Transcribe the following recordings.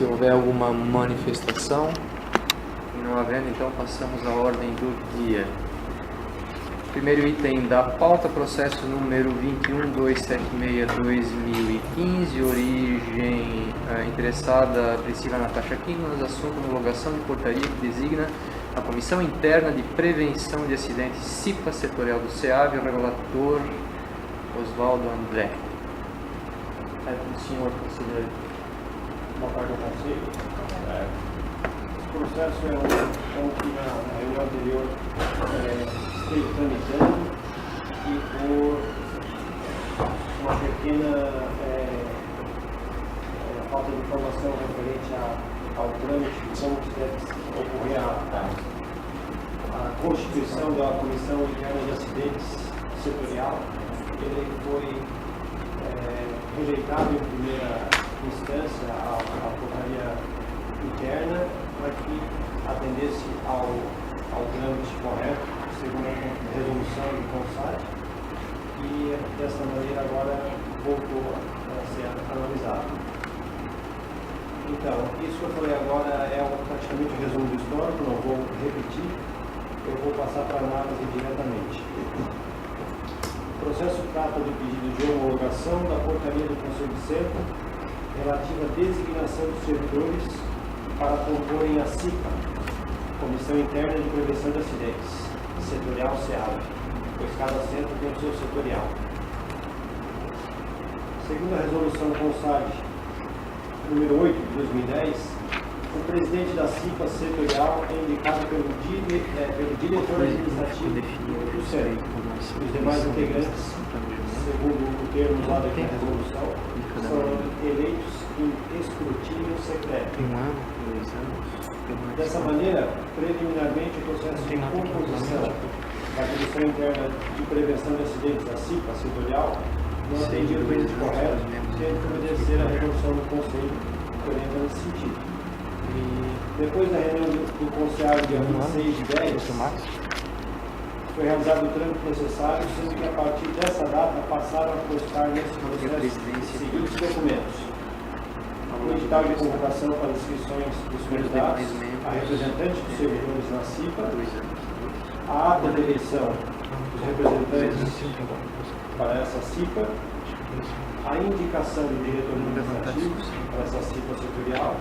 se houver alguma manifestação. Não havendo, então passamos à ordem do dia. Primeiro item da pauta, processo número 21276-2015, origem interessada Priscila Natasha Kingmas, assunto homologação de portaria que designa a Comissão Interna de Prevenção de Acidentes CIPA Setorial do SEAV, o relator Oswaldo André. É com o senhor, conselheiro. Boa tarde, conselho. Esse processo é um que na reunião anterior esteve tramitando e por uma pequena falta de informação referente ao trâmite de como deve ocorrer a constituição da Comissão Interna de Acidentes Setorial. Ele foi rejeitado em primeira instância a portaria interna para que atendesse ao trâmite correto, segundo a resolução do CONSAT, e dessa maneira agora voltou a ser analisado. Então, isso que eu falei agora é praticamente um resumo do histórico, não vou repetir, eu vou passar para a análise diretamente. O processo trata do pedido de homologação da portaria do Conselho de Centro relativa à designação dos servidores para comporem a CIPA, Comissão Interna de Prevenção de Acidentes, setorial SEAV, pois cada centro tem o seu setorial. Segundo a resolução CONSAG número 8 de 2010, o presidente da CIPA setorial é indicado pelo diretor administrativo do SEREI. Os demais integrantes, segundo o termo usado aqui na resolução, são eleitos em escrutínio secreto. Dessa maneira, preliminarmente, o processo de composição da Comissão Interna de Prevenção de Acidentes da CIPA setorial não atendia o período correto, tendo que obedecer a resolução do Conselho que orienta nesse sentido. E depois da reunião do Conselho, dia 26 de 10, foi realizado o trâmite necessário, sendo que a partir dessa data passaram a constar nesse processo os seguintes documentos: o edital de convocação para inscrições dos candidatos a representantes dos servidores na CIPA, a ata de eleição dos representantes para essa CIPA, a indicação do diretor administrativo para essa CIPA setorial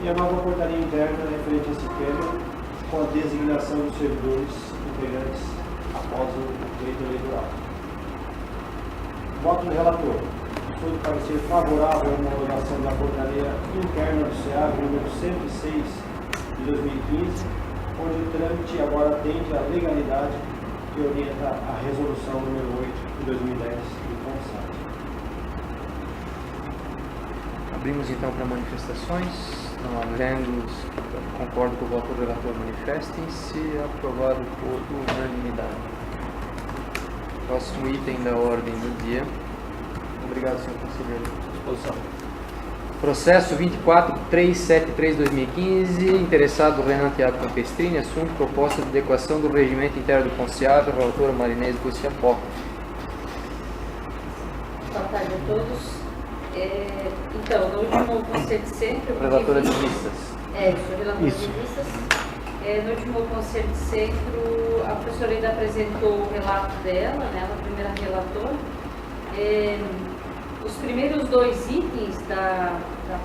e a nova portaria interna referente a esse tema, com a designação dos servidores integrantes após o pleito eleitoral. Voto do relator. Foi de parecer favorável à homologação da portaria interna do SEAV número 106 de 2015, onde o trâmite agora atende à legalidade que orienta a resolução número 8 de 2010 do CONSAT. Abrimos então para manifestações. Não havendo, concordo com o voto do relator, manifestem-se. Aprovado por unanimidade. Próximo item da ordem do dia. Obrigado, senhor conselheiro. Disposição. Processo 24373-2015, interessado Renan Tiago Campestrini, assunto proposta de adequação do regimento interno do CONSEAV, relatora Marinês Guciapó. Boa tarde a todos. Então, no último Conselho de Centro... Relatora de listas. Sou relatora de listas. No último Conselho de Centro, a professora ainda apresentou o relato dela, né, ela primeira relatora. Os primeiros dois itens da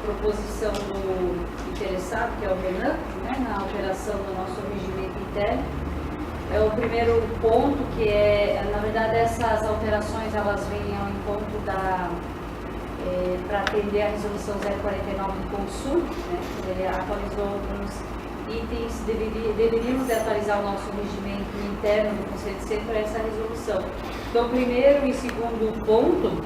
proposição do interessado, que é o Renan, né, na alteração do nosso regimento interno, é o primeiro ponto, que na verdade, essas alterações, elas vêm ao encontro para atender a resolução 049 do Consul, né, ele atualizou alguns itens, deveríamos atualizar o nosso regimento interno do Conselho de Centro para essa resolução. Então, primeiro e segundo ponto,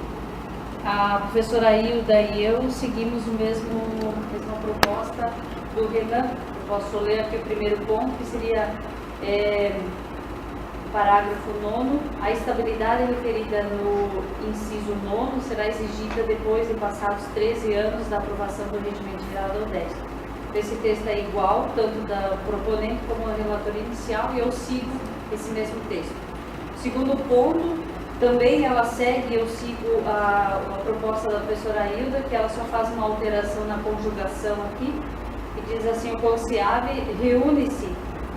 a professora Hilda e eu seguimos a mesma proposta do Renan. Eu posso ler aqui o primeiro ponto, que seria parágrafo 9º. A estabilidade referida no inciso 9º será exigida depois de passados 13 anos da aprovação do regimento geral da UDESC. Esse texto é igual, tanto da proponente como da relatora inicial, e eu sigo esse mesmo texto. Segundo ponto, Também ela segue, eu sigo a proposta da professora Hilda, que ela só faz uma alteração na conjugação aqui, que diz assim: o CONSEAB reúne-se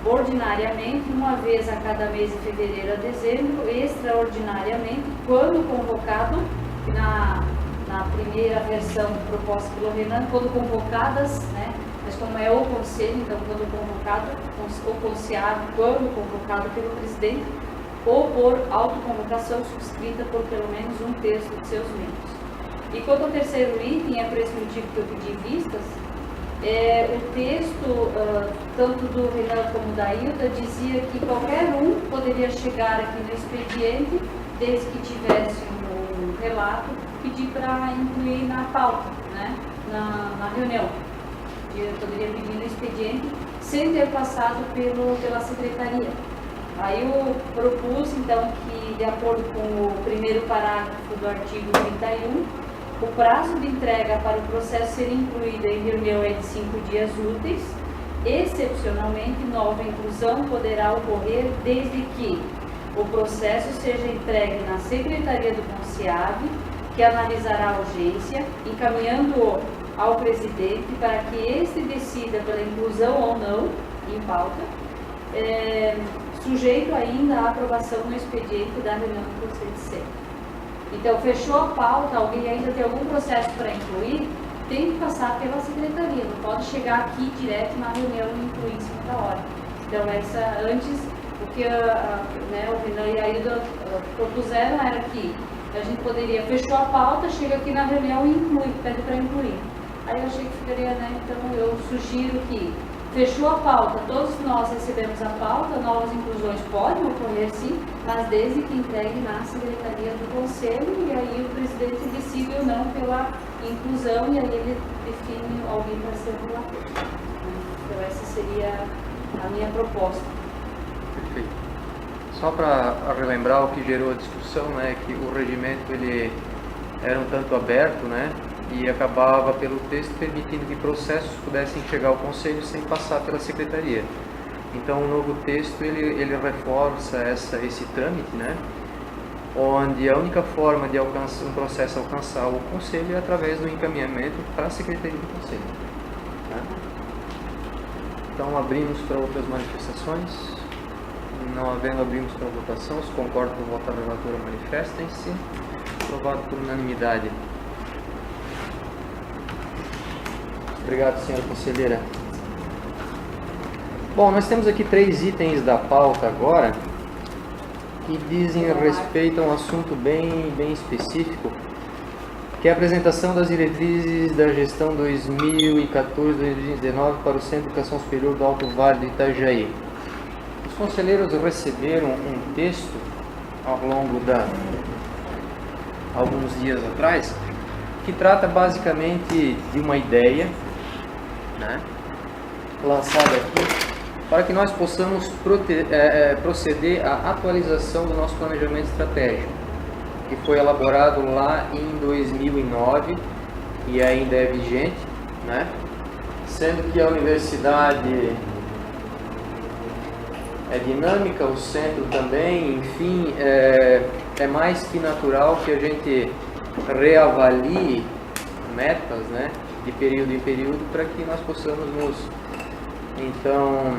ordinariamente uma vez a cada mês de fevereiro a dezembro, extraordinariamente, quando convocado, na primeira versão proposta pelo Renan, quando convocadas, né? Mas como é o conselho, então quando convocado, o CONSEAB, quando convocado pelo presidente, ou por autoconvocação subscrita por pelo menos 1/3 de seus membros. E quanto ao terceiro item, é por esse motivo que eu pedi vistas, o texto, tanto do Renan como da Hilda, dizia que qualquer um poderia chegar aqui no expediente, desde que tivesse um relato, pedir para incluir na pauta, né, na reunião. Eu poderia pedir no expediente sem ter passado pela secretaria. Aí eu propus, então, que, de acordo com o primeiro parágrafo do artigo 31, o prazo de entrega para o processo ser incluído em reunião é de 5 dias úteis. Excepcionalmente, nova inclusão poderá ocorrer desde que o processo seja entregue na Secretaria do CONSEAB, que analisará a urgência, encaminhando-o ao presidente para que este decida pela inclusão ou não em pauta, sujeito ainda à aprovação no expediente da reunião do Conselho de Sempre. Então, fechou a pauta, alguém ainda tem algum processo para incluir, tem que passar pela secretaria, não pode chegar aqui direto na reunião e incluir em cima da hora. Então, antes, o que o Renan e a Hilda propuseram era que a gente poderia, fechou a pauta, chega aqui na reunião e inclui, pede para incluir. Aí eu achei que ficaria, então eu sugiro que fechou a pauta, todos nós recebemos a pauta, novas inclusões podem ocorrer sim, mas desde que entregue na Secretaria do Conselho, e aí o presidente decide ou não pela inclusão, e aí ele define alguém para ser o relator. Então essa seria a minha proposta. Perfeito. Só para relembrar o que gerou a discussão, né, que o regimento ele era um tanto aberto, né, e acabava pelo texto permitindo que processos pudessem chegar ao Conselho sem passar pela Secretaria. Então o novo texto ele reforça esse trâmite, né, onde a única forma de um processo alcançar o Conselho é através do encaminhamento para a Secretaria do Conselho. Né? Então abrimos para outras manifestações. Não havendo, abrimos para votação. Os que concordam com o voto da relatora manifestem-se. Aprovado por unanimidade. Obrigado, senhora conselheira. Bom, nós temos aqui 3 itens da pauta agora que dizem respeito a um assunto bem específico, que é a apresentação das diretrizes da gestão 2014-2019 para o Centro de Educação Superior do Alto Vale do Itajaí. Os conselheiros receberam um texto ao longo alguns dias atrás, que trata basicamente de uma ideia, né, lançada aqui, para que nós possamos proceder à atualização do nosso planejamento estratégico, que foi elaborado lá em 2009 e ainda é vigente, né, sendo que a universidade é dinâmica, o centro também, enfim, é mais que natural que a gente reavalie metas, né, de período em período, para que nós possamos nos, então,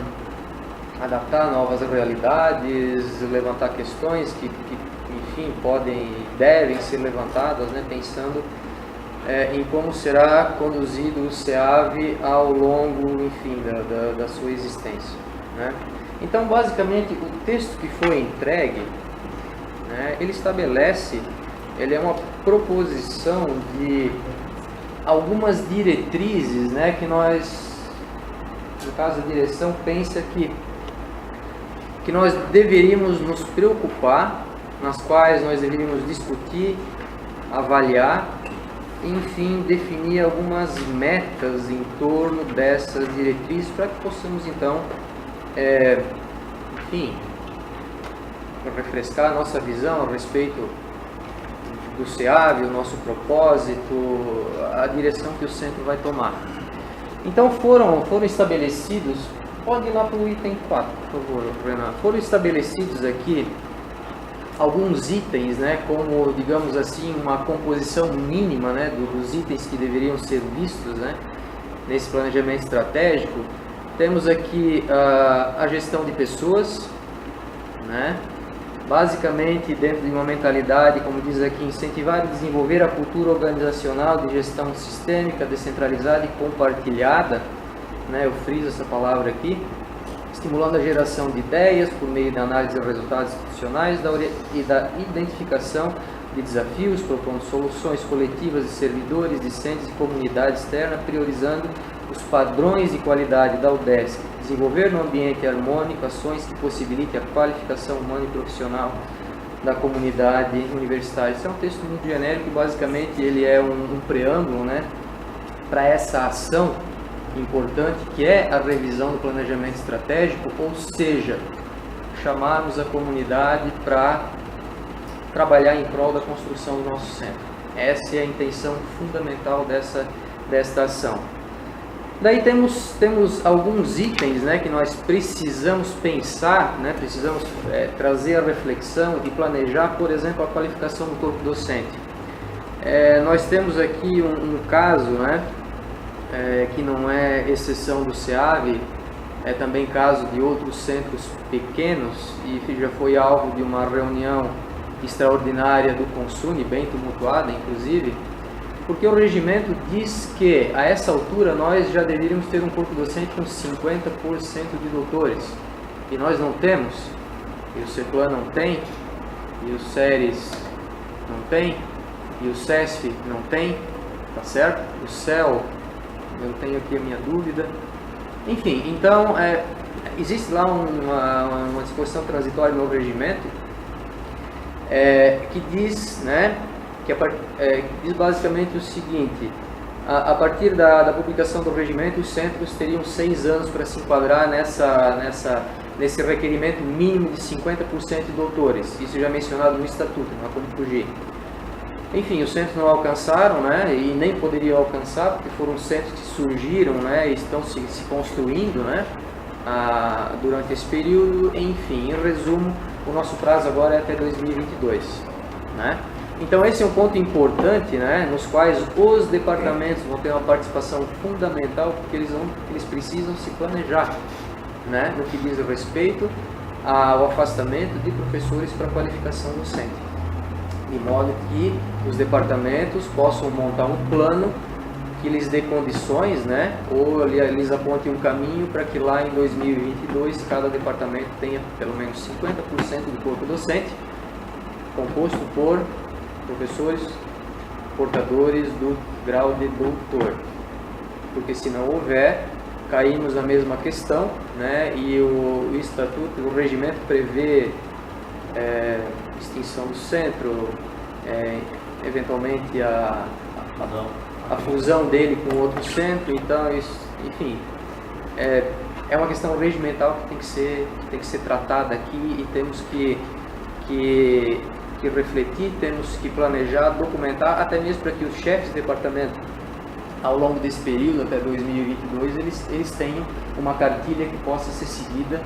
adaptar a novas realidades, levantar questões que enfim, podem e devem ser levantadas, né, pensando em como será conduzido o CEAV ao longo, enfim, da sua existência, né. Então, basicamente, o texto que foi entregue, né, ele é uma proposição de algumas diretrizes, né, que nós, no caso a direção, pensa que nós deveríamos nos preocupar, nas quais nós deveríamos discutir, avaliar, enfim, definir algumas metas em torno dessas diretrizes para que possamos, então, enfim, refrescar a nossa visão a respeito do CEAV, o nosso propósito, a direção que o centro vai tomar. Então foram estabelecidos, pode ir lá para o item 4, por favor, Renan. Foram estabelecidos aqui alguns itens, né, como, digamos assim, uma composição mínima, né, dos itens que deveriam ser vistos, né, nesse planejamento estratégico. Temos aqui a gestão de pessoas, né, basicamente dentro de uma mentalidade, como diz aqui, incentivar e desenvolver a cultura organizacional de gestão sistêmica, descentralizada e compartilhada, né, eu friso essa palavra aqui, estimulando a geração de ideias por meio da análise dos resultados institucionais e da identificação de desafios, propondo soluções coletivas de servidores, discentes e comunidade externa, priorizando os padrões de qualidade da UDESC, desenvolver no ambiente harmônico ações que possibilitem a qualificação humana e profissional da comunidade universitária. Isso é um texto muito genérico, basicamente ele é um preâmbulo, né, para essa ação importante que é a revisão do planejamento estratégico, ou seja, chamarmos a comunidade para trabalhar em prol da construção do nosso centro. Essa é a intenção fundamental desta ação. Daí temos alguns itens, né, que nós precisamos pensar, né, precisamos trazer a reflexão e planejar, por exemplo, a qualificação do corpo docente. Nós temos aqui um caso, né, que não é exceção do SEAV, é também caso de outros centros pequenos e já foi alvo de uma reunião extraordinária do Consune, bem tumultuada inclusive, porque o regimento diz que a essa altura nós já deveríamos ter um corpo docente com 50% de doutores, e nós não temos, e o CEPLAN não tem, e o SERES não tem, e o SESF não tem, tá certo? O CEL, eu tenho aqui a minha dúvida. Enfim, então, existe lá uma disposição transitória no regimento que diz, né, que diz basicamente o seguinte: a partir da publicação do regimento, os centros teriam 6 anos para se enquadrar nesse requerimento mínimo de 50% de doutores. Isso já é mencionado no Estatuto, não há como fugir. Enfim, os centros não alcançaram, né, e nem poderiam alcançar, porque foram centros que surgiram, né, e estão se construindo, né, durante esse período. Enfim, em resumo, o nosso prazo agora é até 2022. Né? Então esse é um ponto importante, né, nos quais os departamentos vão ter uma participação fundamental, porque eles precisam se planejar, né, no que diz respeito ao afastamento de professores para qualificação docente, de modo que os departamentos possam montar um plano que lhes dê condições, né, ou lhes aponte um caminho para que lá em 2022 cada departamento tenha pelo menos 50% do corpo docente composto por professores portadores do grau de doutor, porque se não houver, caímos na mesma questão, né, e o estatuto, o regimento prevê extinção do centro, eventualmente a fusão dele com outro centro. Então isso, enfim, é uma questão regimental que tem que ser tratada aqui, e temos que refletir, temos que planejar, documentar, até mesmo para que os chefes de departamento, ao longo desse período até 2022, eles tenham uma cartilha que possa ser seguida,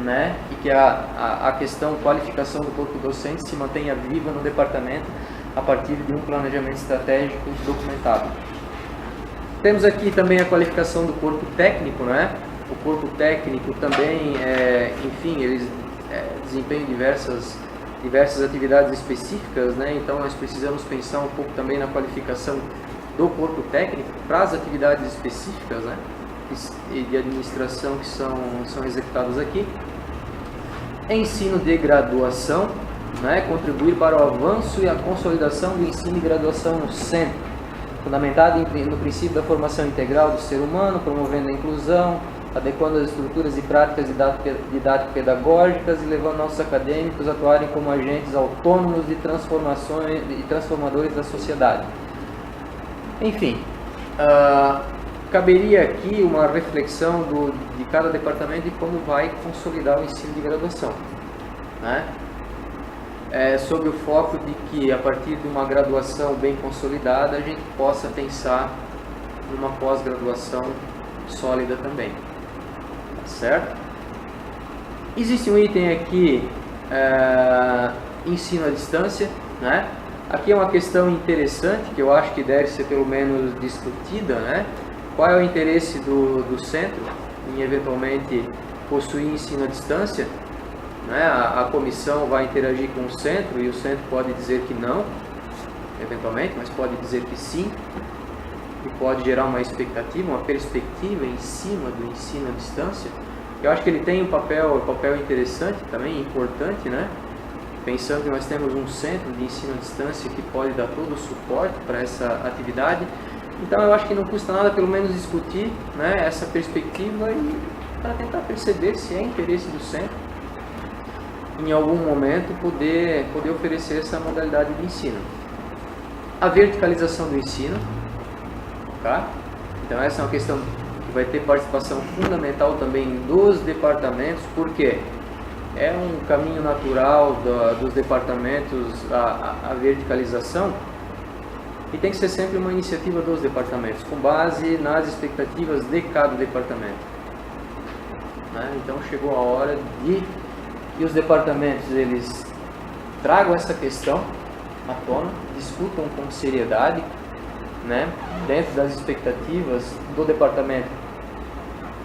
né, e que a questão qualificação do corpo docente se mantenha viva no departamento a partir de um planejamento estratégico documentado. Temos aqui também a qualificação do corpo técnico, né? O corpo técnico também, enfim, eles desempenham diversas atividades específicas, né? Então nós precisamos pensar um pouco também na qualificação do corpo técnico para as atividades específicas, né, e de administração que são executadas aqui. Ensino de graduação, né, contribuir para o avanço e a consolidação do ensino e graduação no centro, fundamentado no princípio da formação integral do ser humano, promovendo a inclusão, adequando as estruturas e práticas didático-pedagógicas e levando nossos acadêmicos a atuarem como agentes autônomos de transformações e transformadores da sociedade. Enfim, caberia aqui uma reflexão de cada departamento de como vai consolidar o ensino de graduação, né? Sob o foco de que, a partir de uma graduação bem consolidada, a gente possa pensar numa pós-graduação sólida também, certo? Existe um item aqui ensino à distância, né? Aqui é uma questão interessante que eu acho que deve ser pelo menos discutida, né? Qual é o interesse do centro em eventualmente possuir ensino à distância? Né? A comissão vai interagir com o centro e o centro pode dizer que não, eventualmente, mas pode dizer que sim, e pode gerar uma expectativa, uma perspectiva em cima do ensino à distância. Eu acho que ele tem um papel interessante também, importante, né? Pensando que nós temos um centro de ensino à distância que pode dar todo o suporte para essa atividade. Então eu acho que não custa nada pelo menos discutir, né, essa perspectiva e para tentar perceber se é interesse do centro em algum momento poder oferecer essa modalidade de ensino. A verticalização do ensino, tá? Então essa é uma questão que vai ter participação fundamental também dos departamentos, porque é um caminho natural dos departamentos a verticalização, e tem que ser sempre uma iniciativa dos departamentos, com base nas expectativas de cada departamento, né? Então chegou a hora de que os departamentos eles tragam essa questão à tona, discutam com seriedade, né, dentro das expectativas do departamento,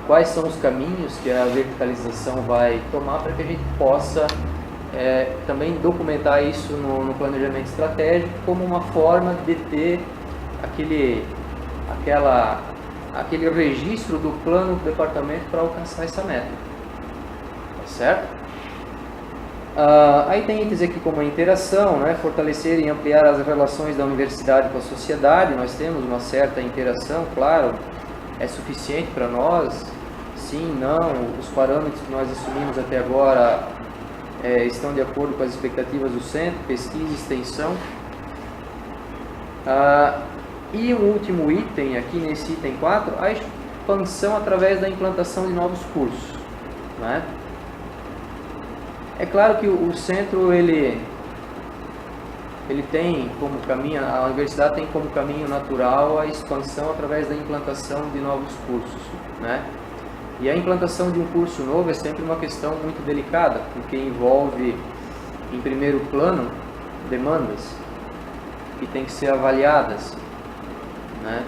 quais são os caminhos que a verticalização vai tomar para que a gente possa também documentar isso no planejamento estratégico como uma forma de ter aquele registro do plano do departamento para alcançar essa meta, tá certo? Aí tem itens aqui como a interação, né? Fortalecer e ampliar as relações da universidade com a sociedade. Nós temos uma certa interação, claro, é suficiente para nós? Sim, não, os parâmetros que nós assumimos até agora estão de acordo com as expectativas do centro, pesquisa e extensão. E um último item, aqui nesse item 4, a expansão através da implantação de novos cursos, né? É claro que o centro ele tem como caminho, a universidade tem como caminho natural a expansão através da implantação de novos cursos, né? E a implantação de um curso novo é sempre uma questão muito delicada, porque envolve, em primeiro plano, demandas que têm que ser avaliadas, né?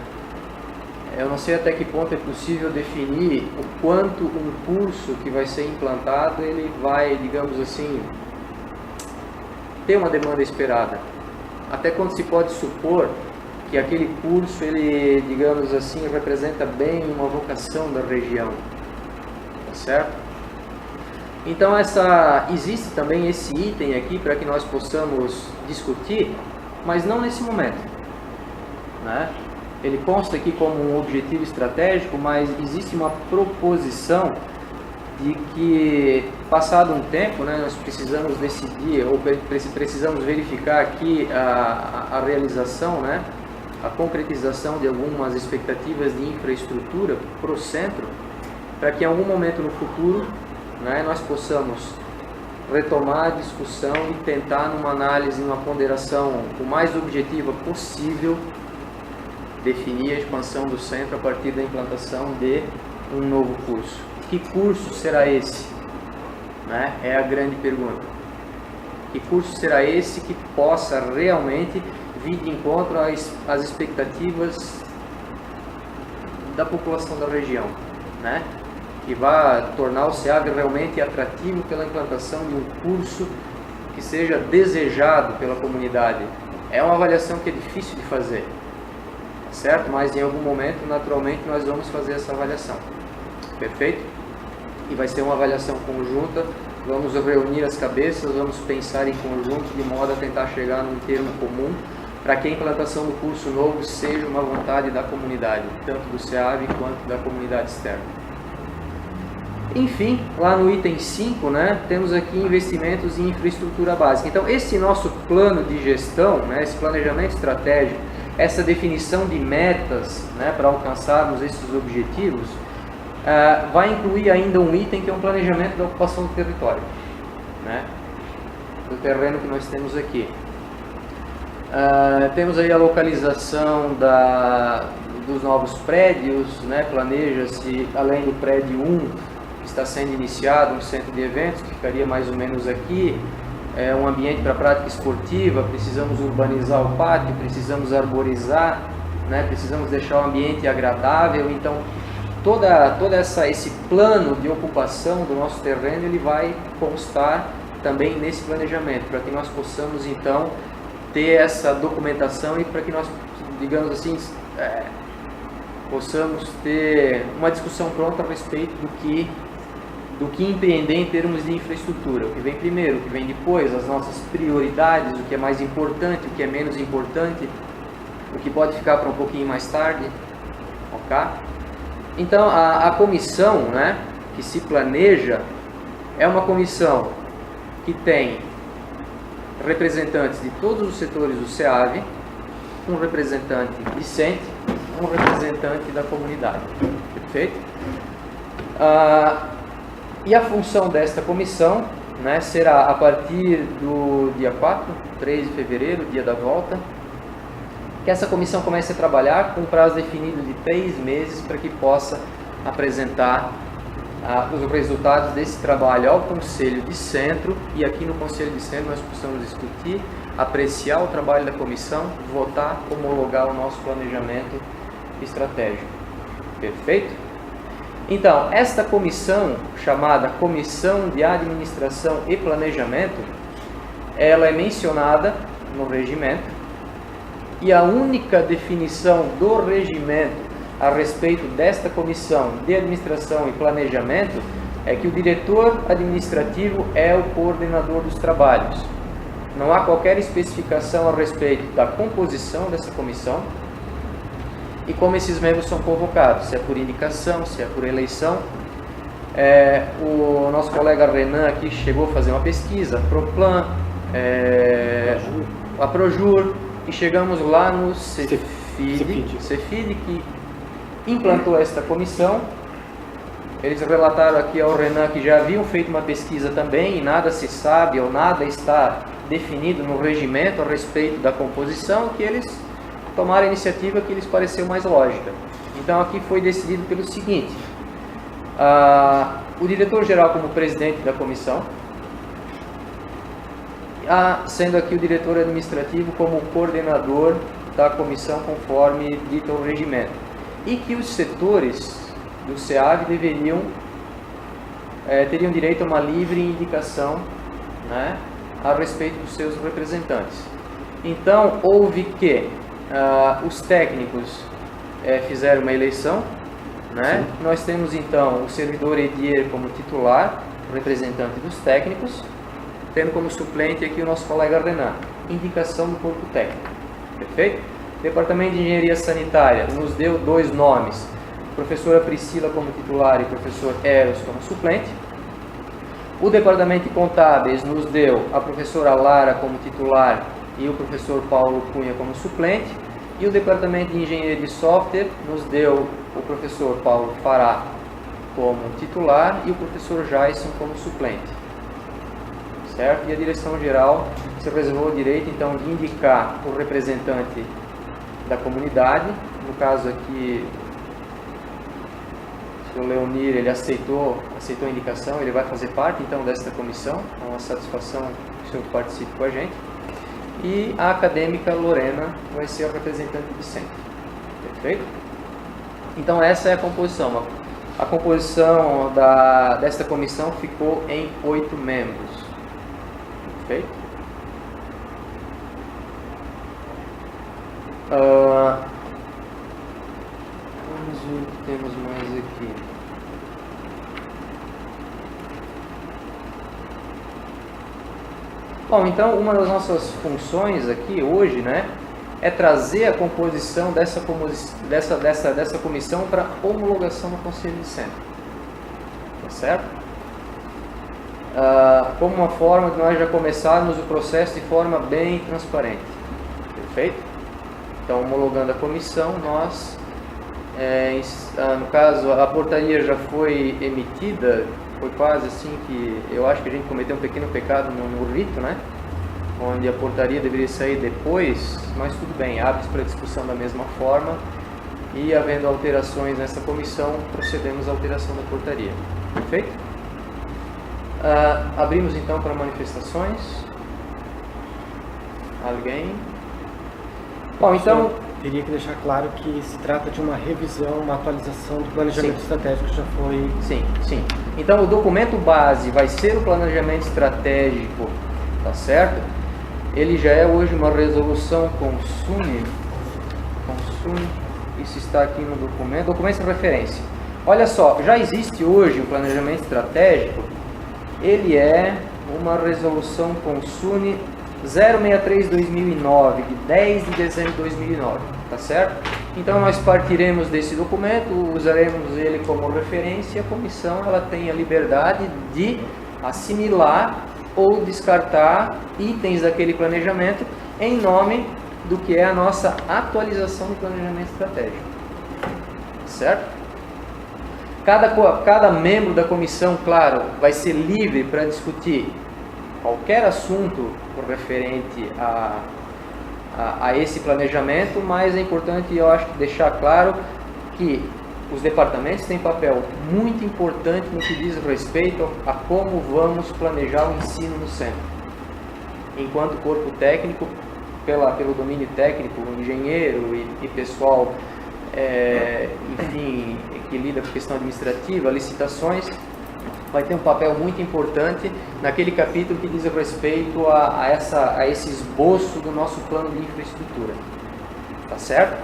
Eu não sei até que ponto é possível definir o quanto um curso que vai ser implantado, ele vai, digamos assim, ter uma demanda esperada. Até quando se pode supor que aquele curso, ele, digamos assim, representa bem uma vocação da região, tá certo? Então existe também esse item aqui para que nós possamos discutir, mas não nesse momento, né? Ele consta aqui como um objetivo estratégico, mas existe uma proposição de que, passado um tempo, né, nós precisamos decidir, ou precisamos verificar aqui a realização, né, a concretização de algumas expectativas de infraestrutura para o centro, para que em algum momento no futuro, né, nós possamos retomar a discussão e tentar, numa análise, numa ponderação o mais objetiva possível, definir a expansão do centro a partir da implantação de um novo curso. Que curso será esse? Né? É a grande pergunta. Que curso será esse que possa realmente vir de encontro às expectativas da população da região, né? Que vai tornar o SEAG realmente atrativo pela implantação de um curso que seja desejado pela comunidade. É uma avaliação que é difícil de fazer, certo? Mas em algum momento, naturalmente, nós vamos fazer essa avaliação. Perfeito? E vai ser uma avaliação conjunta, vamos reunir as cabeças, vamos pensar em conjunto de modo a tentar chegar num termo comum para que a implantação do curso novo seja uma vontade da comunidade, tanto do SEAB quanto da comunidade externa. Enfim, lá no item 5, né, temos aqui investimentos em infraestrutura básica. Então, esse nosso plano de gestão, né, esse planejamento estratégico, essa definição de metas, né, para alcançarmos esses objetivos, vai incluir ainda um item que é um planejamento da ocupação do território, né, do terreno que nós temos aqui. Temos aí a localização dos novos prédios, né, planeja-se, além do prédio 1, que está sendo iniciado, um centro de eventos, que ficaria mais ou menos aqui, um ambiente para prática esportiva, precisamos urbanizar o pátio, precisamos arborizar, né? Precisamos deixar o ambiente agradável. Então, esse plano de ocupação do nosso terreno, ele vai constar também nesse planejamento, para que nós possamos então ter essa documentação e para que nós, digamos assim, possamos ter uma discussão pronta a respeito do que empreender em termos de infraestrutura, o que vem primeiro, o que vem depois, as nossas prioridades, o que é mais importante, o que é menos importante, o que pode ficar para um pouquinho mais tarde, ok? Então, a comissão, né, que se planeja é uma comissão que tem representantes de todos os setores do SEAV, um representante discente, um representante da comunidade. Perfeito? E a função desta comissão, né, será a partir do dia 3 de fevereiro, dia da volta, que essa comissão comece a trabalhar com um prazo definido de 3 meses para que possa apresentar os resultados desse trabalho ao Conselho de Centro, e aqui no Conselho de Centro nós possamos discutir, apreciar o trabalho da comissão, votar, homologar o nosso planejamento estratégico. Perfeito? Então, esta comissão, chamada Comissão de Administração e Planejamento, ela é mencionada no regimento, e a única definição do regimento a respeito desta Comissão de Administração e Planejamento é que o diretor administrativo é o coordenador dos trabalhos. Não há qualquer especificação a respeito da composição dessa comissão e como esses membros são convocados, se é por indicação, se é por eleição. O nosso colega Renan aqui chegou a fazer uma pesquisa, a Proplan, a Projur, e chegamos lá no Cefid, que implantou esta comissão. Eles relataram aqui ao Renan que já haviam feito uma pesquisa também e nada se sabe ou nada está definido no regimento a respeito da composição, que eles tomaram a iniciativa que lhes pareceu mais lógica. Então aqui foi decidido pelo seguinte: o diretor-geral como presidente da comissão, sendo aqui o diretor administrativo como coordenador da comissão conforme dito o regimento, e que os setores do SEAV teriam direito a uma livre indicação, né, a respeito dos seus representantes. Então houve que os técnicos fizeram uma eleição, né? Nós temos então o servidor Edier como titular, representante dos técnicos, tendo como suplente aqui o nosso colega Renan. Indicação do corpo técnico. Perfeito? Departamento de Engenharia Sanitária nos deu 2 nomes, professora Priscila como titular e professor Eros como suplente. O Departamento de Contábeis nos deu a professora Lara como titular e o professor Paulo Cunha como suplente. E o Departamento de Engenharia de Software nos deu o professor Paulo Fará como titular e o professor Jason como suplente. Certo? E a direção-geral se reservou o direito, então, de indicar o representante da comunidade. No caso aqui, o senhor Leonir, ele aceitou a indicação, ele vai fazer parte, então, desta comissão. É uma satisfação que o senhor participe com a gente. E a acadêmica Lorena vai ser a representante de centro. Perfeito? Então, essa é a composição. A composição desta comissão ficou em 8 membros. Perfeito? Vamos ver o que temos mais aqui. Bom, então uma das nossas funções aqui hoje, né, é trazer a composição dessa comissão para homologação no Conselho de Centro. Tá certo? Como uma forma de nós já começarmos o processo de forma bem transparente. Perfeito? Então, homologando a comissão, nós, no caso, a portaria já foi emitida. Foi quase assim que eu acho que a gente cometeu um pequeno pecado no rito, né? Onde a portaria deveria sair depois, mas tudo bem, abre-se para discussão da mesma forma e, havendo alterações nessa comissão, procedemos à alteração da portaria. Perfeito? Abrimos então para manifestações. Alguém? Bom, então... Teria que deixar claro que se trata de uma revisão, uma atualização do planejamento estratégico que já foi... Sim. Então, o documento base vai ser o planejamento estratégico, tá certo? Ele já é hoje uma resolução consune, isso está aqui no documento, documento de referência. Olha só, já existe hoje um planejamento estratégico, ele é uma resolução consune 063/2009, de 10 de dezembro de 2009, tá certo? Então nós partiremos desse documento, usaremos ele como referência, e a comissão ela tem a liberdade de assimilar ou descartar itens daquele planejamento em nome do que é a nossa atualização do planejamento estratégico, certo? Cada membro da comissão, claro, vai ser livre para discutir qualquer assunto referente a esse planejamento, mas é importante, eu acho, deixar claro que os departamentos têm papel muito importante no que diz respeito a como vamos planejar o ensino no centro. Enquanto corpo técnico, pelo domínio técnico, o engenheiro e pessoal, enfim, que lida com questão administrativa, licitações, vai ter um papel muito importante naquele capítulo que diz respeito a esse esboço do nosso plano de infraestrutura. Tá certo?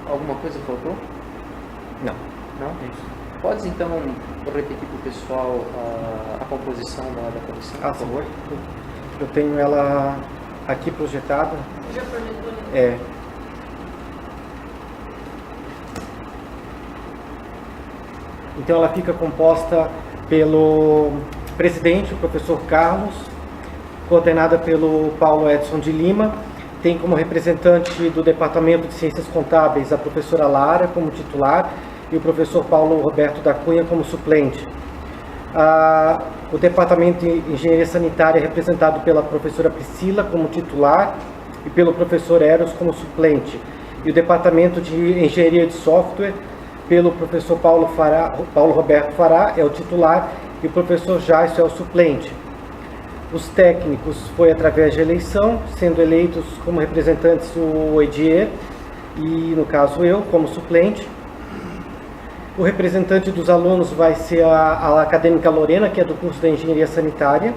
Alguma coisa faltou? Não. Não? Podes então repetir para o pessoal a composição da comissão, por favor? Eu tenho ela aqui projetada. Já projetou, né? Então ela fica composta pelo presidente, o professor Carlos, coordenada pelo Paulo Edson de Lima, tem como representante do Departamento de Ciências Contábeis a professora Lara como titular e o professor Paulo Roberto da Cunha como suplente. O Departamento de Engenharia Sanitária é representado pela professora Priscila como titular e pelo professor Eros como suplente. E o Departamento de Engenharia de Software pelo professor Paulo Roberto Fará é o titular e o professor Jairson é o suplente. Os técnicos foi através de eleição, sendo eleitos como representantes o Edier e, no caso, eu como suplente. O representante dos alunos vai ser a acadêmica Lorena, que é do curso da Engenharia Sanitária,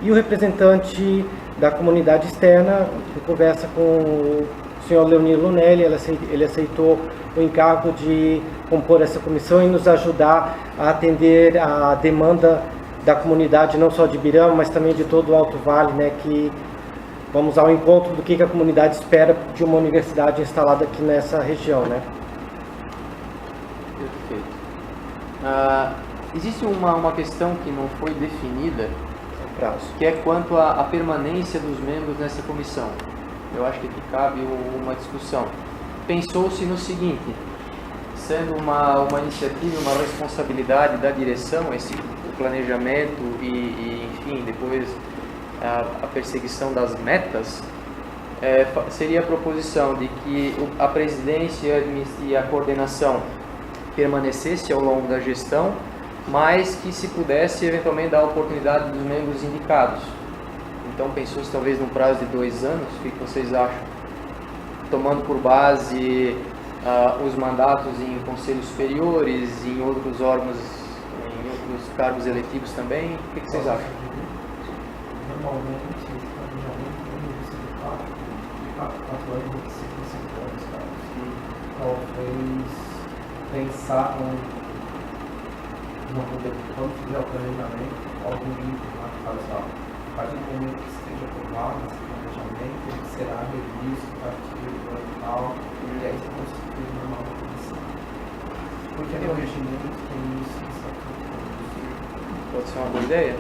e o representante da comunidade externa, que conversa com o senhor Leonir Lunelli, ele aceitou o encargo de compor essa comissão e nos ajudar a atender a demanda da comunidade, não só de Ibirama, mas também de todo o Alto Vale, né, que vamos ao encontro do que a comunidade espera de uma universidade instalada aqui nessa região, né? Perfeito. Existe uma questão que não foi definida, que é quanto à permanência dos membros nessa comissão. Eu acho que aqui cabe uma discussão. Pensou-se no seguinte, sendo uma iniciativa, uma responsabilidade da direção, o planejamento e enfim, depois a perseguição das metas, seria a proposição de que a presidência e a coordenação permanecesse ao longo da gestão, mas que se pudesse eventualmente dar a oportunidade dos membros indicados. Então pensou-se talvez num prazo de 2 anos, o que vocês acham? Tomando por base os mandatos em conselhos superiores, em outros órgãos, em outros cargos eletivos também, o que vocês acham? Normalmente, o planejamento de 4 anos, de 5 anos, talvez pensar quando fizer o planejamento, algum livro que fala assim, a partir do momento que esteja aprovado esse planejamento, ele será revisto a partir do ano tal, e aí se constitui uma nova comissão. Porque no regimento tem isso, Pode ser uma boa ideia?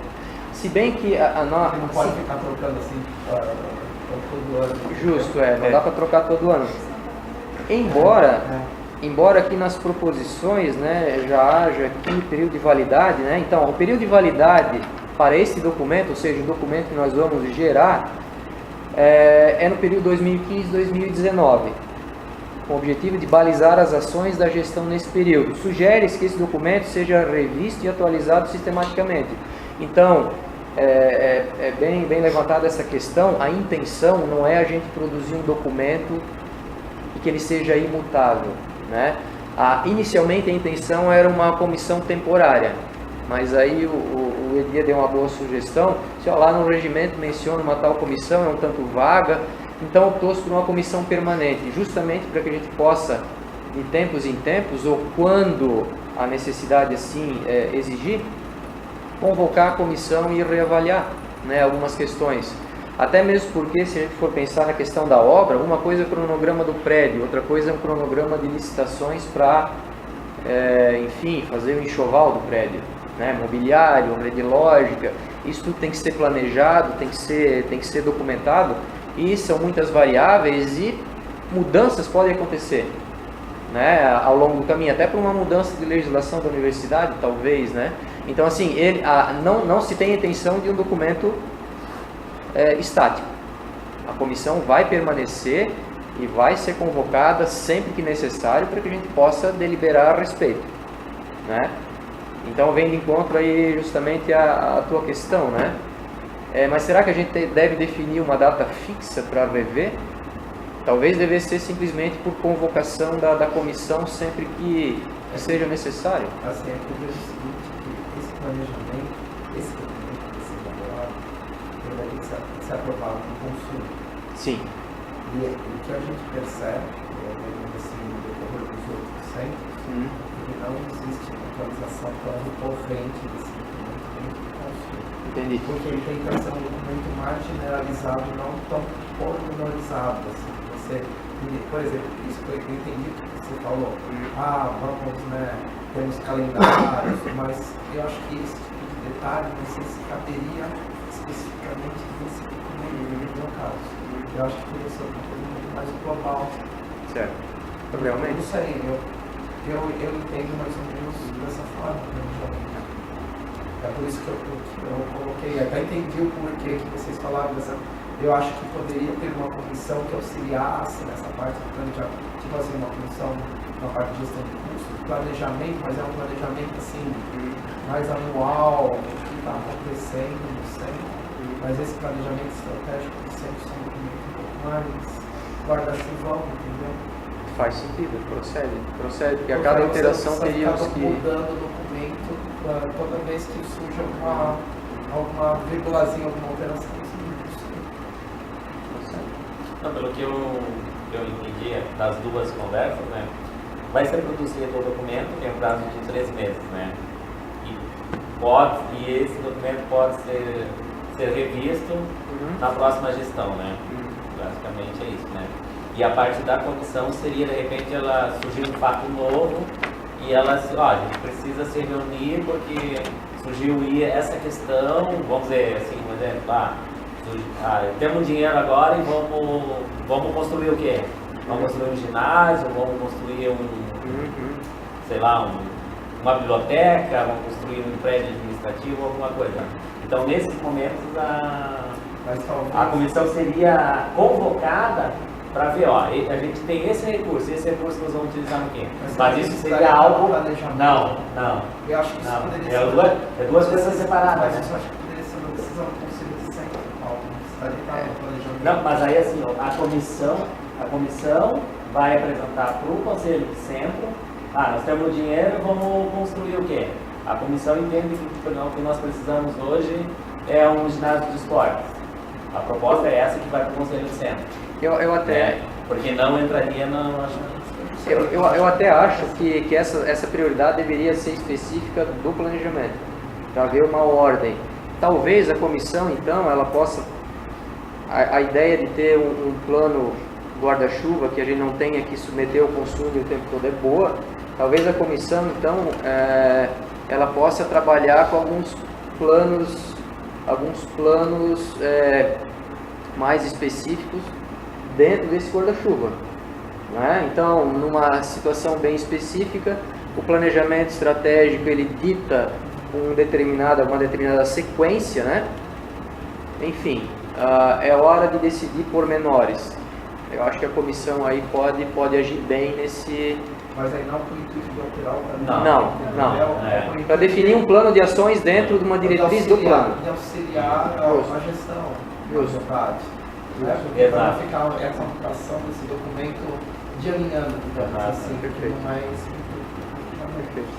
Se bem que a nossa... não pode ficar trocando assim todo ano. Justo, não dá para trocar todo ano. Embora aqui nas proposições, né, já haja aqui período de validade, né? Então, o período de validade para esse documento, ou seja, o documento que nós vamos gerar, é no período 2015-2019, com o objetivo de balizar as ações da gestão nesse período. Sugere-se que esse documento seja revisto e atualizado sistematicamente. Então, é bem levantada essa questão. A intenção não é a gente produzir um documento e que ele seja imutável, né? Inicialmente a intenção era uma comissão temporária, mas aí o Edia deu uma boa sugestão. Se lá no regimento menciona uma tal comissão, é um tanto vaga, então optou-se por uma comissão permanente, justamente para que a gente possa, de tempos em tempos, ou quando a necessidade assim exigir, convocar a comissão e reavaliar, né, algumas questões. Até mesmo porque, se a gente for pensar na questão da obra, uma coisa é o cronograma do prédio, outra coisa é um cronograma de licitações para, enfim, fazer o enxoval do prédio, né? Mobiliário, rede lógica, isso tudo tem que ser planejado, tem que ser documentado, e são muitas variáveis e mudanças podem acontecer, né, ao longo do caminho, até por uma mudança de legislação da universidade, talvez, né? Então, assim, não se tem a intenção de um documento estático. A comissão vai permanecer e vai ser convocada sempre que necessário para que a gente possa deliberar a respeito, né? Então, vem de encontro aí justamente a tua questão, né? Mas será que a gente deve definir uma data fixa para rever? Talvez devesse ser simplesmente por convocação da comissão sempre que seja necessário. Assim, é que eu vejo o seguinte, que esse planejamento, esse documento que você elaborado, ele vai ter que ser aprovado no conselho. Sim. E o que a gente percebe, assim, no decorrer dos outros centros, é que não existe atualização tão recorrente desse documento dentro do conselho. Entendi. Porque ele tem que ser um documento mais generalizado, não tão pormenorizado, assim. Por exemplo, isso que eu entendi que você falou, vamos, né, temos calendários, mas eu acho que esse tipo de detalhe, não sei se caberia especificamente nesse documento, no caso. Eu acho que poderia ser uma coisa muito mais global. Certo. Eu Realmente? não sei, eu entendo mais ou menos dessa forma, né? É por isso que eu coloquei, até entendi o porquê que vocês falaram dessa. Eu acho que poderia ter uma comissão que auxiliasse nessa parte do planejamento, tipo assim, uma comissão na parte de gestão de custos, planejamento, mas é um planejamento assim, mais anual, o que está acontecendo no centro, mas esse planejamento estratégico do centro é um documento um pouco mais guarda-chuvão, entendeu? Faz sentido, procede, porque a cada alteração teríamos que... mudando o documento toda vez que surge alguma vírgulazinha, alguma alteração. Não, pelo que eu entendi das duas conversas, né, vai ser produzido o documento em um prazo de 3 meses, né, e esse documento pode ser revisto na próxima gestão, né, basicamente é isso, né. E a parte da comissão seria, de repente, ela surgir um fato novo e ela, a gente precisa se reunir porque surgiu essa questão, vamos dizer assim, por exemplo, temos dinheiro agora e vamos construir o quê? Vamos construir um ginásio, vamos construir uma biblioteca, vamos construir um prédio administrativo, alguma coisa. Então, nesses momentos, a comissão seria convocada para ver, a gente tem esse recurso nós vamos utilizar no quê? Mas isso seria algo... Não. Eu acho que isso poderia ser... É duas coisas separadas. Mas isso eu acho que poderia ser uma decisão do Conselho de Centro. Não, mas aí assim, a comissão vai apresentar para o Conselho de Centro, nós temos dinheiro, vamos construir o quê? A comissão entende que o que nós precisamos hoje é um ginásio de esportes. A proposta é essa que vai para o Conselho de Centro. Eu até... porque não entraria Eu até acho que essa prioridade deveria ser específica do planejamento, para haver uma ordem. Talvez a comissão, então, ela possa... A ideia de ter um plano guarda-chuva que a gente não tenha que submeter ao consumo o tempo todo é boa. Talvez a comissão, então, ela possa trabalhar com alguns planos mais específicos dentro desse guarda-chuva, né? Então, numa situação bem específica, o planejamento estratégico ele dita uma determinada sequência, né? Enfim, é hora de decidir pormenores. Eu acho que a comissão aí pode agir bem Mas aí não com o intuito de alterar o planejamento. Não. Para definir um plano de ações dentro de uma diretriz do plano. De auxiliar a gestão da cidade. Porque para não ficar essa aplicação desse documento de alinhando, digamos assim, perfeito. mais... Perfeito.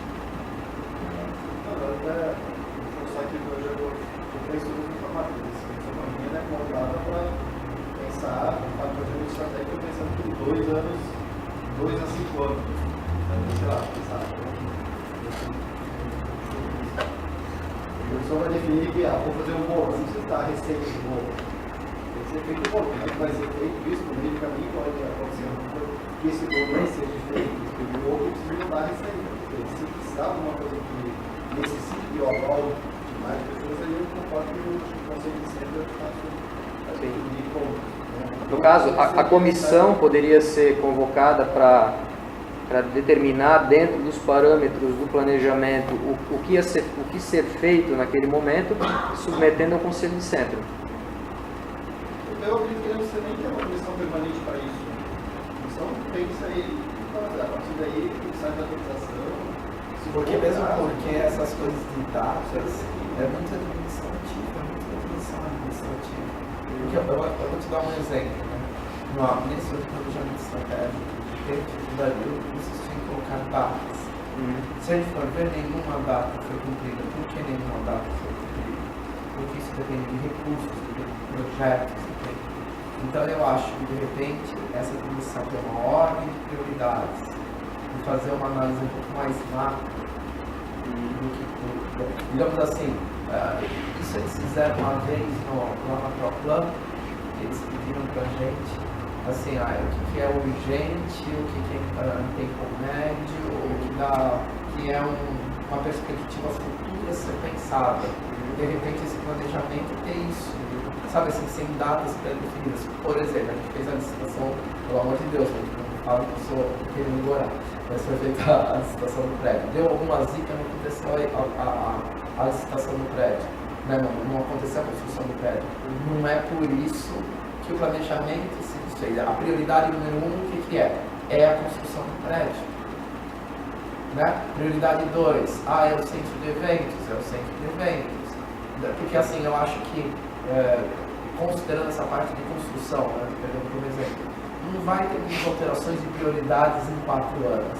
O site hoje eu penso muito informativo. Essa manhã é montada para pensar, para fazer uma estratégia pensando por 2 anos, 2 a 5 anos. Sei lá, pensar. O professor vai definir que, vou fazer um morro, não precisa estar a receita do morro. Tem que ser feito um morro, vai ser feito isso, no meio do caminho pode acontecer que esse morro não seja feito, esse morro precisa mudar a receita. Porque se precisar de uma coisa que necessite de aval de mais pessoas, aí eu concordo que o Conselho de Centro está de contas. No caso, a comissão poderia ser convocada para determinar dentro dos parâmetros do planejamento o que ser feito naquele momento, submetendo ao Conselho de Centro. Eu acredito que não nem ter uma comissão permanente para isso. A comissão tem que sair, a partir daí, sai da atualização. Porque mesmo porque essas coisas de datas é muita administrativa, Porque eu vou te dar um exemplo, né? Nesse planejamento estratégico, dentro do Dario, vocês têm que colocar datas. Se a gente for ver, nenhuma data foi cumprida. Por que nenhuma data foi cumprida? Porque isso depende de recursos, de projetos. Então eu acho que, de repente, essa comissão tem uma ordem de prioridades e fazer uma análise um pouco mais macro do que, digamos assim, isso eles fizeram uma vez lá na ProPlan, eles pediram pra gente, assim, o que é urgente, o que é em tempo médio, o que é uma perspectiva futura a ser pensada. De repente esse planejamento tem isso, sabe assim, sem datas pré-definidas. Por exemplo, a gente fez a licitação, pelo amor de Deus, gente, não falo que sou querendo orar, mas foi feita a licitação do prédio. Deu alguma zica, não aconteceu a licitação do prédio, né? Não aconteceu a construção do prédio. Não é por isso que o planejamento se desfez. A prioridade número 1, o que é? É a construção do prédio. Né? Prioridade 2, é o centro de eventos, Porque assim, eu acho que, considerando essa parte de construção, né, pegando por exemplo, não vai ter muitas alterações de prioridades em 4 anos.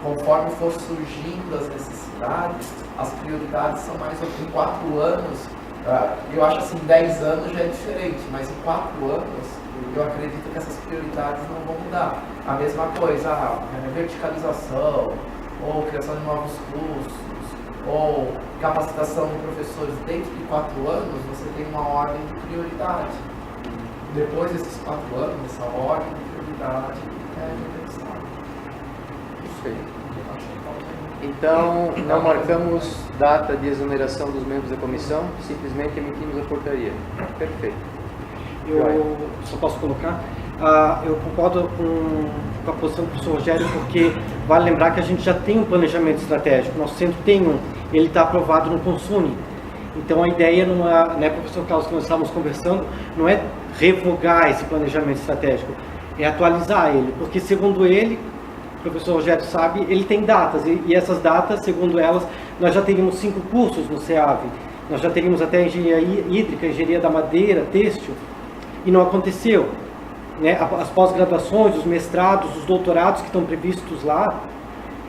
Conforme for surgindo as necessidades, as prioridades são mais em 4 anos. Eu acho assim, 10 anos já é diferente, mas em 4 anos eu acredito que essas prioridades não vão mudar. A mesma coisa, verticalização, ou criação de novos cursos, ou capacitação de professores dentro de 4 anos, você tem uma ordem de prioridade. Depois desses 4 anos, essa ordem de prioridade é repensada. Então, não marcamos data de exoneração dos membros da comissão, simplesmente emitimos a portaria. Perfeito. Eu só posso colocar? Eu concordo com a posição do professor Rogério, porque vale lembrar que a gente já tem um planejamento estratégico, nosso centro tem um, ele está aprovado no Consune. Então a ideia não é, né, professor Carlos, que nós estávamos conversando, não é revogar esse planejamento estratégico, é atualizar ele, porque segundo ele, o professor Rogério sabe, ele tem datas, e essas datas, segundo elas, nós já teríamos 5 cursos no CEAV, nós já teríamos até engenharia hídrica, engenharia da madeira, têxtil, e não aconteceu. Né? As pós-graduações, os mestrados, os doutorados que estão previstos lá.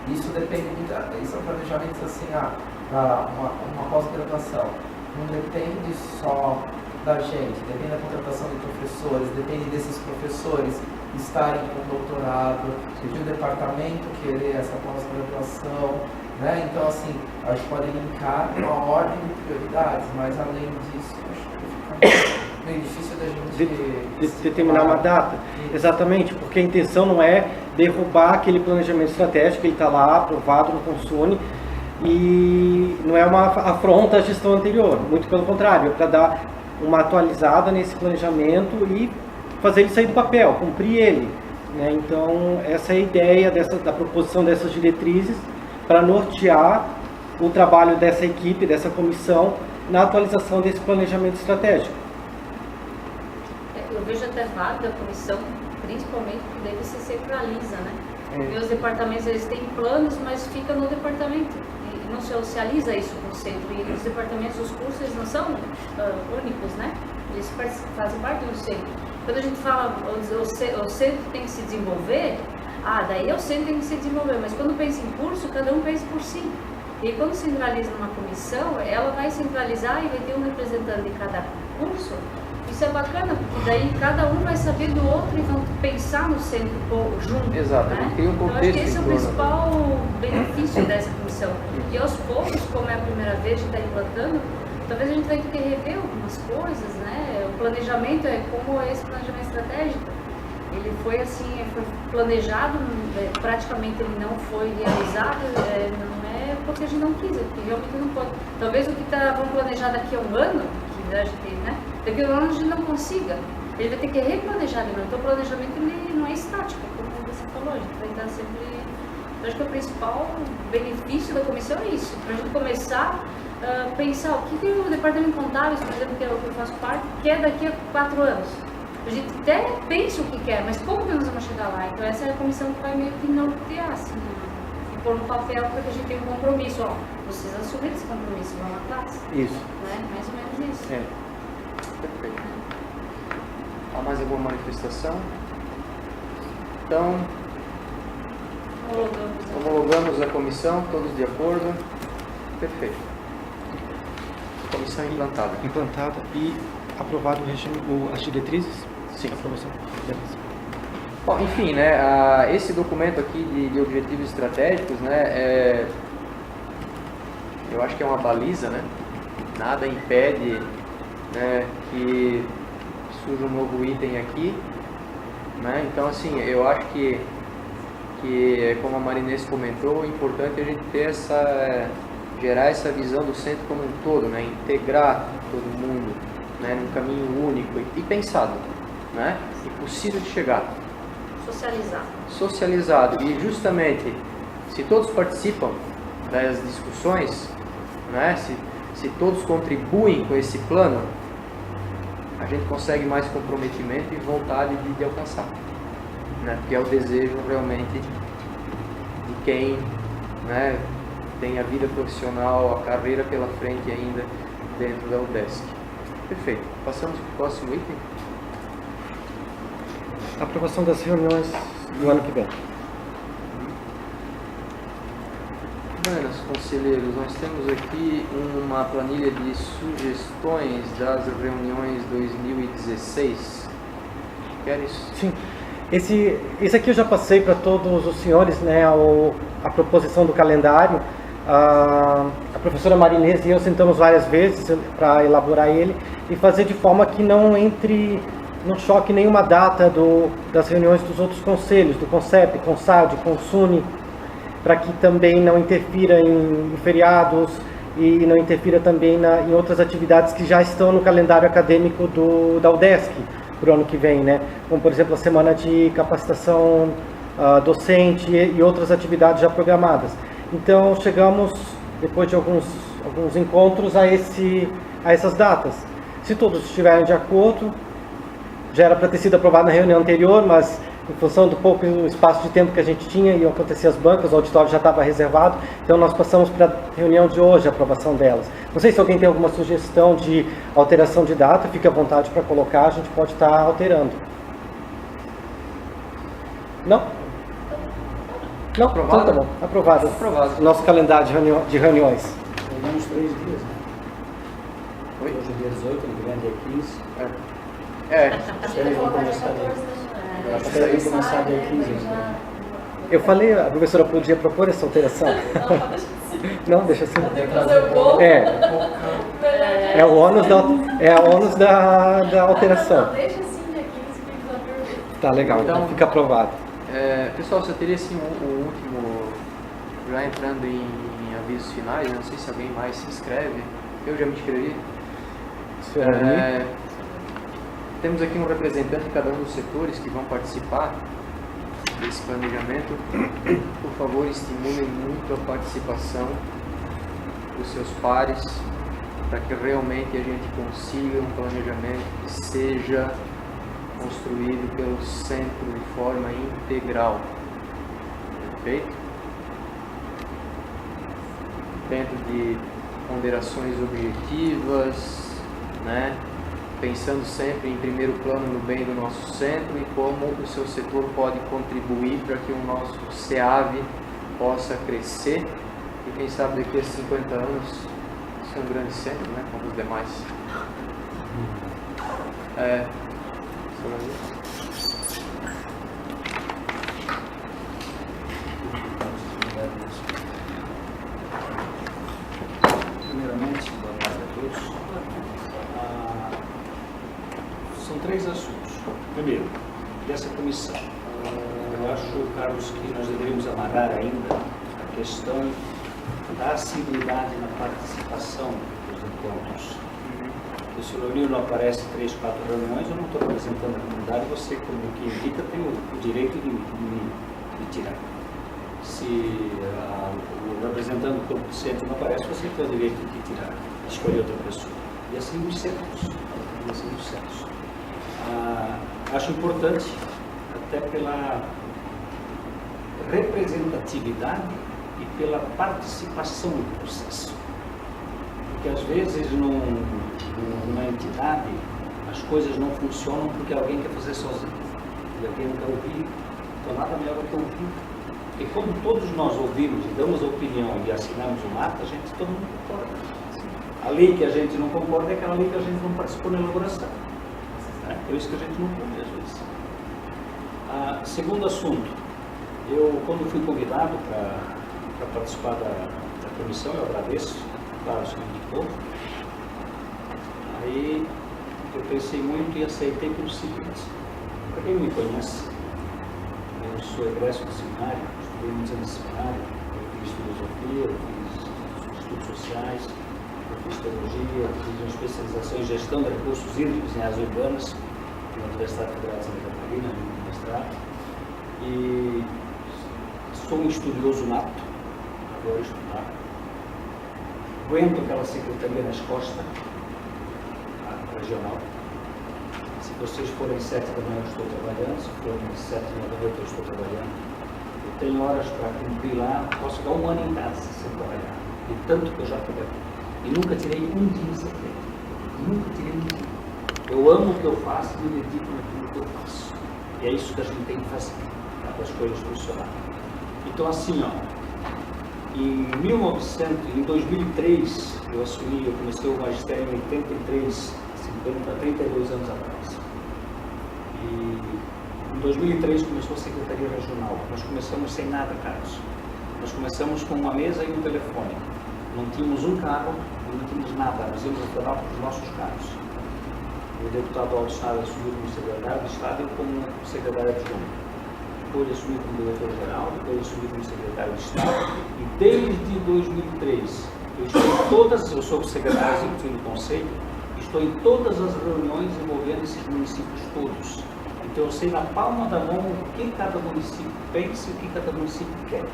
Isso depende muito, isso é um planejamento assim, uma pós-graduação. Não depende só da gente, depende da contratação de professores, depende desses professores estarem com doutorado, de um departamento querer essa pós-graduação, né? Então assim, a gente pode linkar uma ordem de prioridades, mas além disso, acho que fica meio difícil da gente determinar uma data. Exatamente, porque a intenção não é derrubar aquele planejamento estratégico, ele está lá aprovado no Consune, e não é uma afronta à gestão anterior, muito pelo contrário, é para dar uma atualizada nesse planejamento e fazer ele sair do papel, cumprir ele. Né? Então, essa é a ideia da proposição dessas diretrizes para nortear o trabalho dessa equipe, dessa comissão, na atualização desse planejamento estratégico. Eu vejo até válido a comissão, principalmente porque daí você centraliza, né? Porque os departamentos eles têm planos, mas fica no departamento. E não socializa isso com o centro. E os departamentos, os cursos, eles não são únicos, né? Eles fazem parte do centro. Quando a gente fala o centro tem que se desenvolver, daí o centro tem que se desenvolver. Mas quando pensa em curso, cada um pensa por si. E quando centraliza numa comissão, ela vai centralizar e vai ter um representante de cada curso. Isso é bacana, porque daí cada um vai saber do outro e vão pensar no centro junto. Exato, né? tem um Então, contexto acho que esse é o em torno. principal benefício dessa comissão. E aos poucos, como é a primeira vez que está implantando, talvez a gente vai ter que rever algumas coisas, né? O planejamento é como esse planejamento estratégico. Ele foi assim, foi planejado, praticamente ele não foi realizado, não é porque a gente não quis, é porque realmente não pode. Talvez o que vamos planejar daqui a um ano, que a gente, né? Daqui a um ano a gente não consiga. Ele vai ter que replanejar de novo. Então o planejamento ele não é estático, como você falou, a gente vai estar sempre. Eu acho que o principal benefício da comissão é isso, para a gente começar a pensar o que o departamento contábil, por exemplo, que é o que eu faço parte, quer daqui a 4 anos. A gente até pensa o que quer, mas como que nós vamos chegar lá? Então essa é a comissão que vai meio que nortear, assim, e pôr no papel para que a gente tenha um compromisso. Vocês assumirem esse compromisso, vão atrás. Isso. Né? Mais ou menos isso. Perfeito. Há mais alguma manifestação? Então, homologamos a comissão, todos de acordo? Perfeito. Comissão implantada. Implantada e aprovado o regime, as diretrizes? Sim. Aprovação. Beleza. Bom, enfim, né, esse documento aqui de objetivos estratégicos, né, eu acho que é uma baliza, né? Nada impede, né, que surja um novo item aqui, né? Então, assim, eu acho que como a Marinês comentou, o importante é a gente ter gerar essa visão do centro como um todo, né? Integrar todo mundo, né, num caminho único e pensado, né? E possível de chegar. Socializado. E justamente, se todos participam das discussões, né? Se todos contribuem com esse plano, a gente consegue mais comprometimento e vontade de alcançar, né? Porque é o desejo realmente de quem, né, tem a vida profissional, a carreira pela frente ainda dentro da UDESC. Perfeito. Passamos para o próximo item. Aprovação das reuniões do ano que vem. Buenas, conselheiros, nós temos aqui uma planilha de sugestões das reuniões 2016. Queres? Sim. Esse aqui eu já passei para todos os senhores, né, a proposição do calendário. A professora Marinês e eu sentamos várias vezes para elaborar ele e fazer de forma que não choque nenhuma data das reuniões dos outros conselhos, do CONCEP, CONSAD, CONSUNE, para que também não interfira em feriados e não interfira também em outras atividades que já estão no calendário acadêmico da UDESC para o ano que vem, né? Como, por exemplo, a semana de capacitação docente e outras atividades já programadas. Então, chegamos, depois de alguns encontros, a essas datas. Se todos estiverem de acordo, já era para ter sido aprovado na reunião anterior, mas em função do pouco espaço de tempo que a gente tinha, iam acontecer as bancas, o auditório já estava reservado, então nós passamos para a reunião de hoje a aprovação delas. Não sei se alguém tem alguma sugestão de alteração de data, fique à vontade para colocar, a gente pode estar alterando. Não? Não? Aprovado? Então tá bom, aprovado. Aprovado. Nosso calendário de reuniões. Pegamos 3 dias, né? Oi? Hoje é dia 18, ele vem dia 15. Ele vão começar dia começar dia 15. Eu falei, a professora podia propor essa alteração? Não, deixa assim. É o ônus da alteração. Não, deixa assim, dia 15 que eles vão perder. Tá legal, então fica aprovado. Pessoal, só teria assim o último, já entrando em avisos finais, eu não sei se alguém mais se inscreve, eu já me inscrevi. Temos aqui um representante de cada um dos setores que vão participar desse planejamento. Por favor, estimulem muito a participação dos seus pares, para que realmente a gente consiga um planejamento que seja construído pelo centro de forma integral. Feito. Dentro de ponderações objetivas, né? Pensando sempre em primeiro plano no bem do nosso centro e como o seu setor pode contribuir para que o nosso SEAV possa crescer e quem sabe daqui a 50 anos ser um grande centro, né? Como os demais. Primeiramente, boa tarde a todos. São 3 assuntos. Primeiro, dessa comissão. Eu acho, Carlos, que nós deveríamos amarrar ainda a questão da assiduidade na participação dos encontros. O Sr. Leonil não aparece 3, 4 reuniões, eu não estou representando a comunidade, você, como que indica, tem o direito de me tirar. Se o representante do corpo docente não aparece, você tem o direito de tirar, de escolher outra pessoa. E assim nos centros. Acho importante, até pela representatividade e pela participação no processo. Porque às vezes numa entidade as coisas não funcionam porque alguém quer fazer sozinho e alguém não quer ouvir, então nada melhor do que ouvir. Porque como todos nós ouvimos e damos a opinião e assinamos um ato, todo mundo concorda. A lei que a gente não concorda é aquela lei que a gente não participou na elaboração. É por isso que a gente não cumpre às vezes. Segundo assunto, eu quando fui convidado para participar da comissão, eu agradeço, claro, o senhor indicou. Aí eu pensei muito e aceitei pelo seguinte. Para quem não me conhece, eu sou egresso do seminário, estudei muitos anos de seminário, eu fiz filosofia, eu fiz estudos sociais, eu fiz teologia, eu fiz uma especialização em gestão de recursos hídricos em áreas urbanas na Universidade Federal de Santa Catarina, no mestrado, e sou um estudioso nato, adoro estudar. Aguento aquela secretaria nas costas, a regional. Se vocês forem 7 da manhã, eu estou trabalhando. Se forem 7 da noite, eu estou trabalhando. Eu tenho horas para cumprir lá. Posso ficar 1 ano em casa sem trabalhar. De tanto que eu já trabalhei. E nunca tirei um dia secreto. Nunca tirei um dia. Eu amo o que eu faço e me dedico naquilo que eu faço. E é isso que a gente tem que fazer para as coisas funcionarem. Então, assim, em 2003, eu comecei o magistério em 83, 32 anos atrás. E em 2003 começou a Secretaria Regional. Nós começamos sem nada, Carlos. Nós começamos com uma mesa e um telefone. Não tínhamos um carro e não tínhamos nada. Nós íamos operar com os nossos carros. O deputado Aldo Estado assumiu como secretário de Estado e como secretário adjunto. Depois assumiu como diretor-geral, depois assumiu como secretário de Estado. E desde 2003, eu sou o secretário executivo do Conselho, estou em todas as reuniões envolvendo esses municípios todos. Então eu sei na palma da mão o que cada município pensa e o que cada município quer.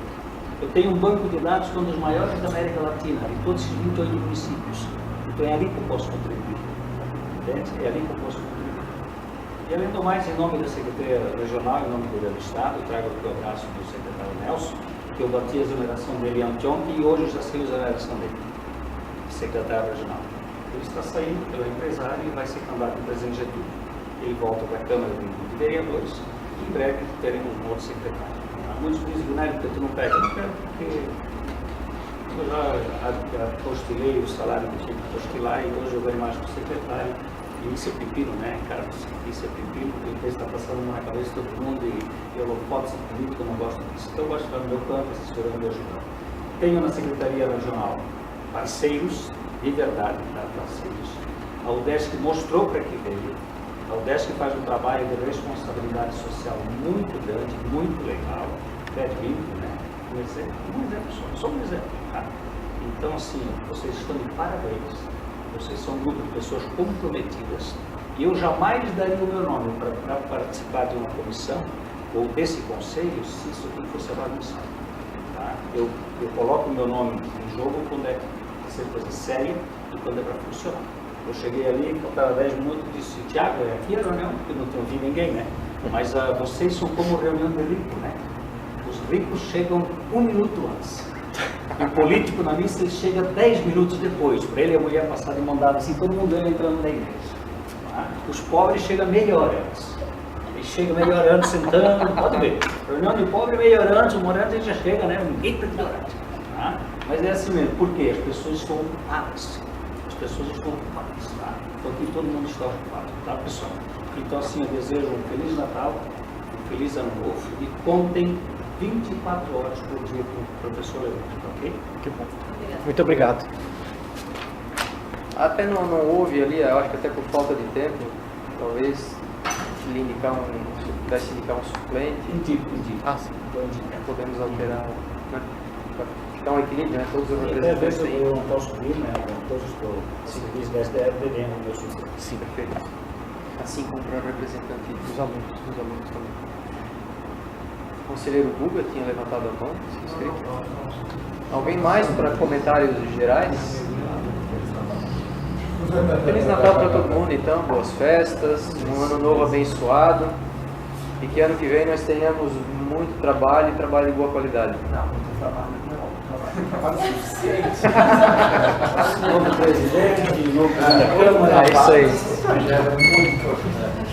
Eu tenho um banco de dados que é um dos maiores da América Latina, de todos esses 28 municípios. Então é ali que eu posso contribuir. Entende? É ali que eu posso contribuir. E além do mais, em nome da Secretaria Regional, em nome do Governo do Estado, eu trago aqui o abraço do secretário Nelson, que eu bati a exoneração dele anteontem e hoje eu já sei a exoneração dele, secretário regional. Ele está saindo pelo empresário e vai ser candidato ao presidente Getúlio. Ele volta para a Câmara de Vereadores e em breve teremos um outro secretário. Muitos dizem, Guilherme, porque tu não pega? Não pego porque eu já postilei o salário que tinha que postilar e hoje eu ganho mais que o secretário. E isso é pepino, né, cara? Isso é pepino, porque está passando na cabeça de todo mundo e eu não posso ser político, eu não gosto disso. Então eu gosto de estar no meu campo, assessorando e ajudando. Tenho na Secretaria Regional parceiros, de verdade, tá? Parceiros. A UDESC mostrou para que veio. A UDESC faz um trabalho de responsabilidade social muito grande, muito legal. Limpo, né? Um exemplo só um exemplo. Tá? Então, assim, vocês estão de parabéns. Vocês são um grupo de pessoas comprometidas. E eu jamais daria o meu nome para participar de uma comissão ou desse conselho se isso aqui fosse bagunçado. Tá? Eu coloco o meu nome em jogo quando é para ser coisa séria e quando é para funcionar. Eu cheguei ali, faltava 10 minutos e disse, Tiago, aqui é a reunião, porque não tem ouvido ninguém, né? Mas vocês são como reunião de rico, né? Os ricos chegam 1 minuto antes. O político na missa ele chega 10 minutos depois. Para ele a mulher passar de mão dada assim, todo mundo entrando na igreja. Os pobres chegam meia hora antes. Ele chega meia hora antes sentando, pode ver. Reunião de pobre meia hora antes, uma hora antes ele já chega, né? Ninguém está de hora. Mas é assim mesmo. Por quê? As pessoas estão ocupadas. As pessoas estão ocupadas. Tá? Então aqui todo mundo está ocupado, tá, pessoal? Então assim, eu desejo um Feliz Natal, um Feliz Ano Novo e contem 24 horas por dia com o professor Leandro, ok? Que bom. Muito obrigado. Até não houve ali, eu acho que até por falta de tempo, talvez lhe pudesse indicar um suplente. Indico. Sim. Podemos alterar, né? Para ficar um equilíbrio, né? Todos os Até representantes vezes têm. eu não posso vir, né? Todos os serviços da SDF devem o meu suplente. Sim, perfeito. Assim como para o representante dos alunos também. O conselheiro Guga tinha levantado a mão, se inscrito. Alguém mais para comentários gerais? Feliz Natal para todo mundo, então, boas festas, um ano novo abençoado e que ano que vem nós tenhamos muito trabalho e trabalho de boa qualidade. Não, muito trabalho não. Trabalho suficiente. Novo presidente, novo presidente da Câmara. É isso aí. Gera muito.